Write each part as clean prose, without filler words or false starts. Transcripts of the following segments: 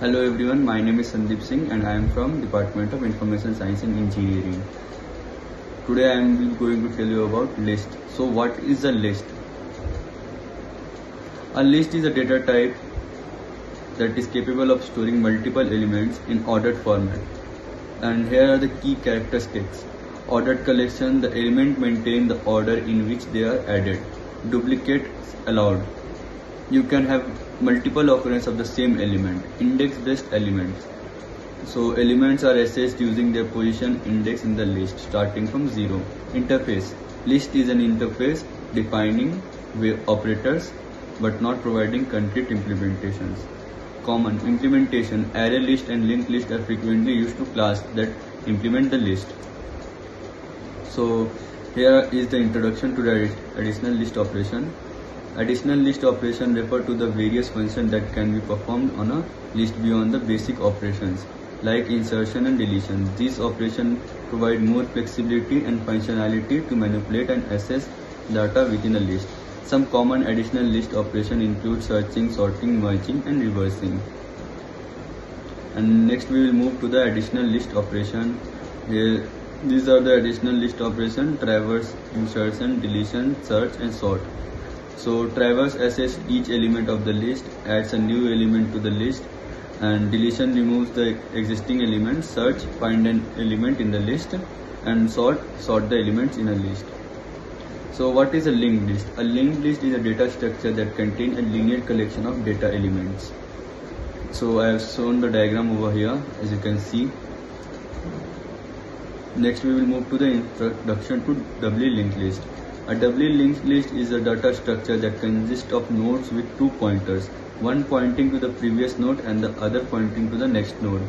Hello everyone, my name is Sandeep Singh and I am from Department of Information Science and Engineering. Today I am going to tell you about list. So what is a list? A list is a data type that is capable of storing multiple elements in ordered format. And here are the key characteristics. Ordered collection, the element maintain the order in which they are added. Duplicates allowed. You can have multiple occurrence of the same element. Index based elements. So elements are assessed using their position index in the list starting from 0. Interface. List is an interface defining operators but not providing concrete implementations. Common implementation. Array list and linked list are frequently used to class that implement the list. So here is the introduction to the additional list operation. Additional list operation refer to the various functions that can be performed on a list beyond the basic operations like insertion and deletion. These operations provide more flexibility and functionality to manipulate and access data within a list. Some common additional list operations include searching, sorting, merging and reversing. And next we will move to the additional list operation. Here, these are the additional list operations: traverse, insertion, deletion, search and sort. So traverse assess each element of the list, adds a new element to the list, and deletion removes the existing element. Search find an element in the list, and sort the elements in a list. So what is a linked list? A linked list is a data structure that contains a linear collection of data elements. So I have shown the diagram over here, as you can see. Next we will move to the introduction to doubly linked list. A doubly linked list is a data structure that consists of nodes with two pointers, one pointing to the previous node and the other pointing to the next node.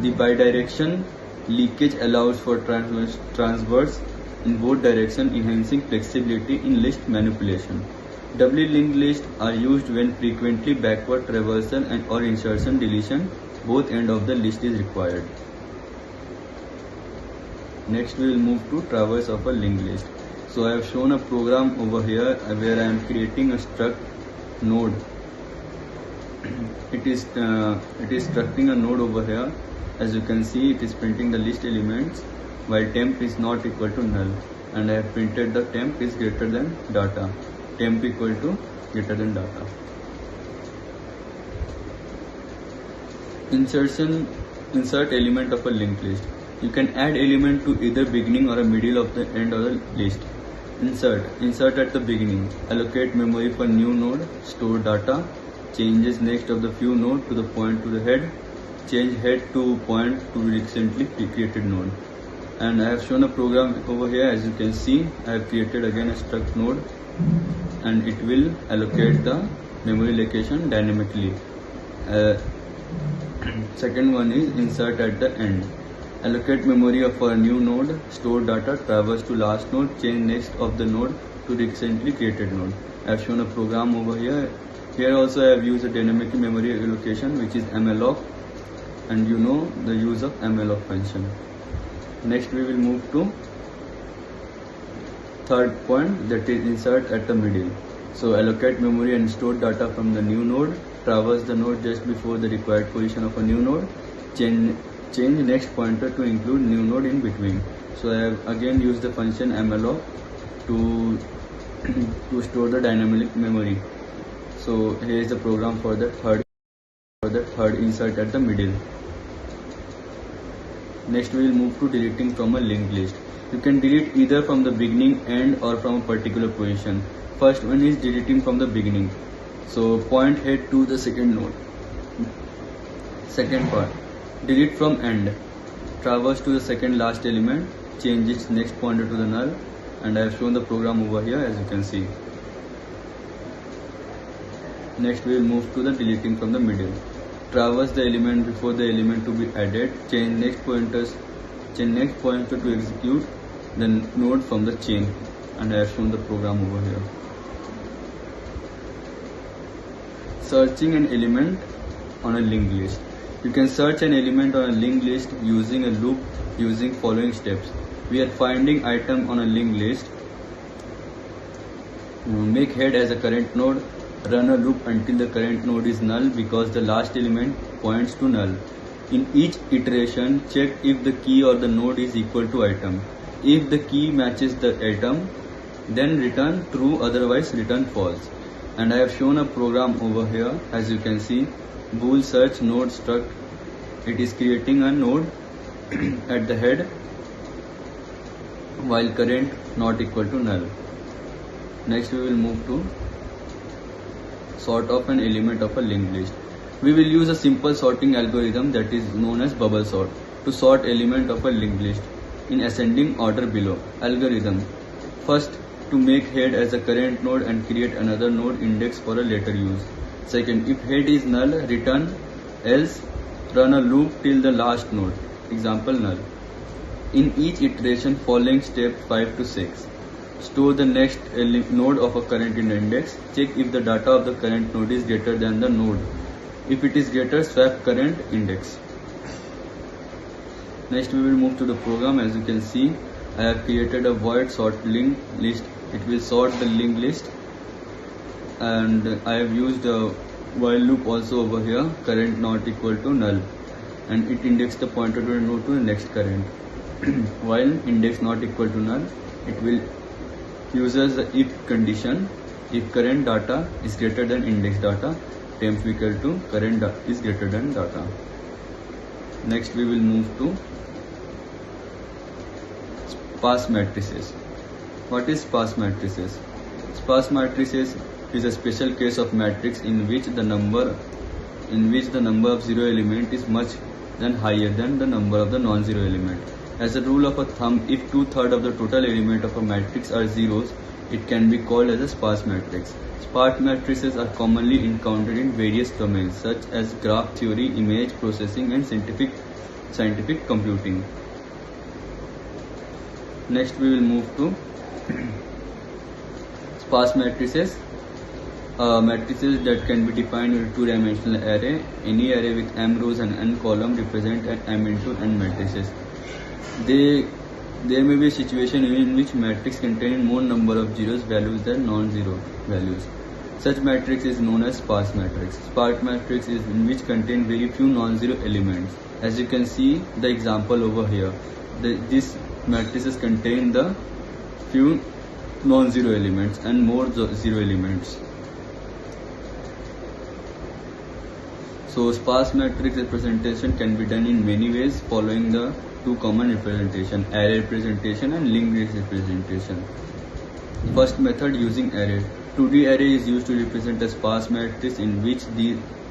The bidirection leakage allows for transverse in both directions, enhancing flexibility in list manipulation. Doubly linked lists are used when frequently backward traversal and or insertion deletion, both ends of the list is required. Next we will move to traverse of a linked list. So I have shown a program over here where I am creating a struct node. It is structing a node over here. As you can see, it is printing the list elements while temp is not equal to null, and I have printed the temp is greater than data. Temp equal to greater than data. Insert element of a linked list. You can add element to either beginning or a middle of the end of the list. Insert at the beginning. Allocate memory for new node. Store data. Changes next of the few node to the point to the head. Change head to point to recently created node. And I have shown a program over here. As you can see, I have created again a struct node, and it will allocate the memory location dynamically. Second one is insert at the end. Allocate memory for a new node, store data, traverse to last node, change next of the node to recently created node. I have shown a program over here. Here also I have used a dynamic memory allocation, which is malloc, and you know the use of malloc function. Next we will move to third point, that is insert at the middle. So allocate memory and store data from the new node, traverse the node just before the required position of a new node, change next pointer to include new node in between. So I have again used the function malloc to store the dynamic memory. So here is the program for the third insert at the middle. Next we will move to deleting from a linked list. You can delete either from the beginning, end, or from a particular position. First one is deleting from the beginning. So point head to the second node. Second part, delete from end. Traverse to the second last element, change its next pointer to the null, and I have shown the program over here, as you can see. Next we will move to the deleting from the middle. Traverse the element before the element to be added, change next pointer to execute the node from the chain, and I have shown the program over here. Searching an element on a linked list. You can search an element on a linked list using a loop using following steps. We are finding item on a linked list. Make head as a current node. Run a loop until the current node is null because the last element points to null. In each iteration, check if the key or the node is equal to item. If the key matches the item, then return true, otherwise return false. And I have shown a program over here. As you can see, bool search node struct. It is creating a node at the head while current not equal to null. Next we will move to sort of an element of a linked list. We will use a simple sorting algorithm that is known as bubble sort to sort element of a linked list in ascending order below. Algorithm: first, to make head as a current node and create another node index for a later use. Second, if head is null, return, else run a loop till the last node, example null. In each iteration following step 5 to 6, store the next node of a current in the index. Check if the data of the current node is greater than the node. If it is greater, swap current index. Next we will move to the program. As you can see, I have created a void sort linked list. It will sort the linked list, and I have used a while loop also over here, current not equal to null, and it indexes the pointer to the node to the next current. While index not equal to null, it will uses the if condition. If current data is greater than index data, temp equal to current is greater than data. Next we will move to sparse matrices. What is sparse matrices? Sparse matrices is a special case of matrix in which the number of zero element is much higher than the number of the non-zero element. As a rule of a thumb, if 2/3 of the total element of a matrix are zeros, it can be called as a sparse matrix. Sparse matrices are commonly encountered in various domains such as graph theory, image processing, and scientific computing. Next we will move to sparse matrices. Matrices that can be defined in a two-dimensional array. Any array with m rows and n columns represent an m into n matrices. There may be a situation in which matrix contains more number of zeros values than non-zero values. Such matrix is known as sparse matrix. Sparse matrix is in which contain very few non-zero elements. As you can see the example over here, these matrices contain the few non-zero elements and more zero elements. So sparse matrix representation can be done in many ways following the two common representation: array representation and linked list representation. First method, using array. 2D array is used to represent a sparse matrix in which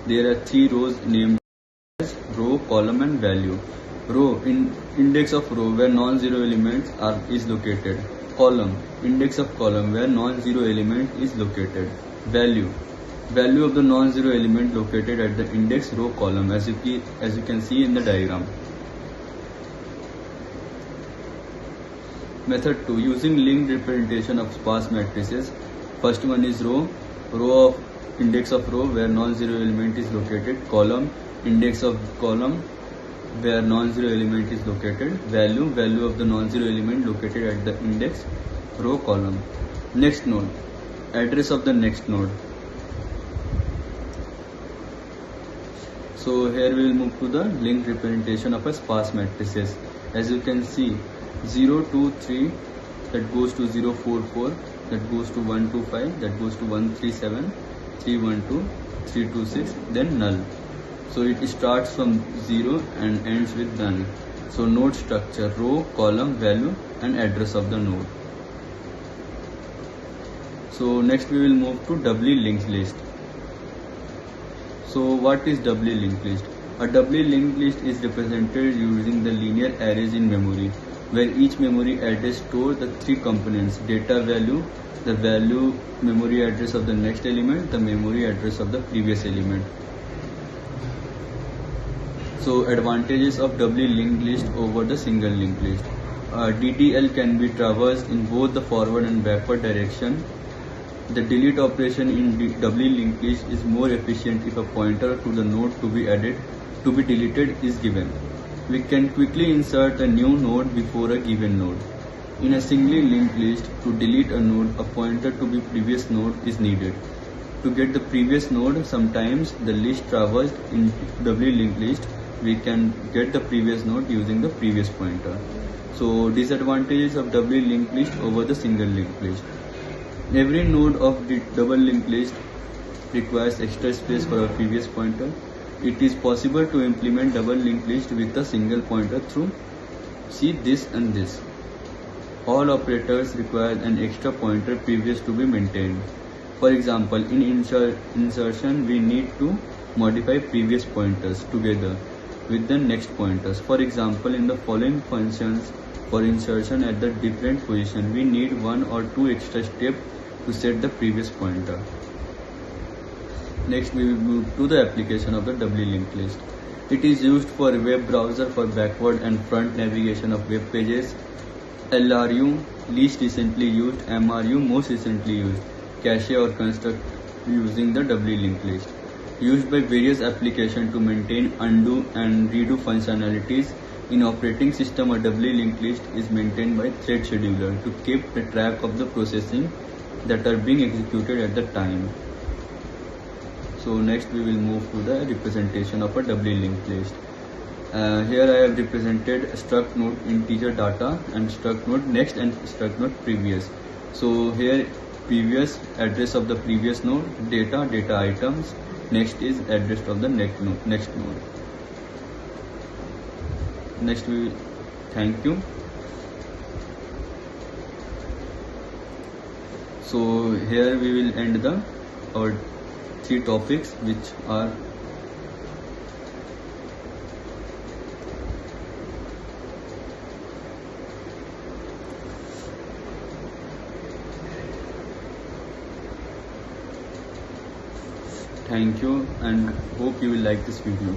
there are three rows named as row, column, and value. Row, index of row where non-zero elements is located. Column, index of column where non-zero element is located. Value of the non-zero element located at the index row column, as you can see in the diagram. Method 2, using linked representation of sparse matrices. First one is row of index of row where non-zero element is located. Column, index of column where non-zero element is located. Value of the non-zero element located at the index row column. Next node, address of the next node. So here we will move to the linked representation of a sparse matrices. As you can see, 0, 2, 3, that goes to 0, 4, 4, that goes to 1, 2, 5, that goes to 1, 3, 7, 3, 1, 2, 3, 2, 6, then null. So it starts from 0 and ends with null. So node structure: row, column, value, and address of the node. So next we will move to doubly linked list. So what is doubly linked list? A doubly linked list is represented using the linear arrays in memory, where each memory address stores the three components: data value, the value memory address of the next element, the memory address of the previous element. So advantages of doubly linked list over the single linked list. DDL can be traversed in both the forward and backward direction. The delete operation in doubly linked list is more efficient if a pointer to the node to be deleted is given. We can quickly insert a new node before a given node. In a singly linked list, to delete a node, a pointer to the previous node is needed. To get the previous node, sometimes the list traversed in doubly linked list, we can get the previous node using the previous pointer. So disadvantages of doubly linked list over the single linked list. Every node of the double linked list requires extra space for a previous pointer. It is possible to implement double linked list with a single pointer through see this and this. All operators require an extra pointer previous to be maintained. For example, in insertion we need to modify previous pointers together with the next pointers. For example, in the following functions for insertion at the different position, we need one or two extra steps to set the previous pointer. Next we will move to the application of the doubly linked list. It is used for web browser for backward and front navigation of web pages. LRU, least recently used. MRU, most recently used. Cache or construct using the doubly linked list. Used by various applications to maintain undo and redo functionalities. In operating system, a doubly linked list is maintained by thread scheduler to keep the track of the processing that are being executed at the time. So next we will move to the representation of a doubly linked list. Here I have represented struct node integer data and struct node next and struct node previous. So here previous address of the previous node, data items, next is address of the next node. Next we will thank you. So here we will end our 3 topics, which are thank you and hope you will like this video.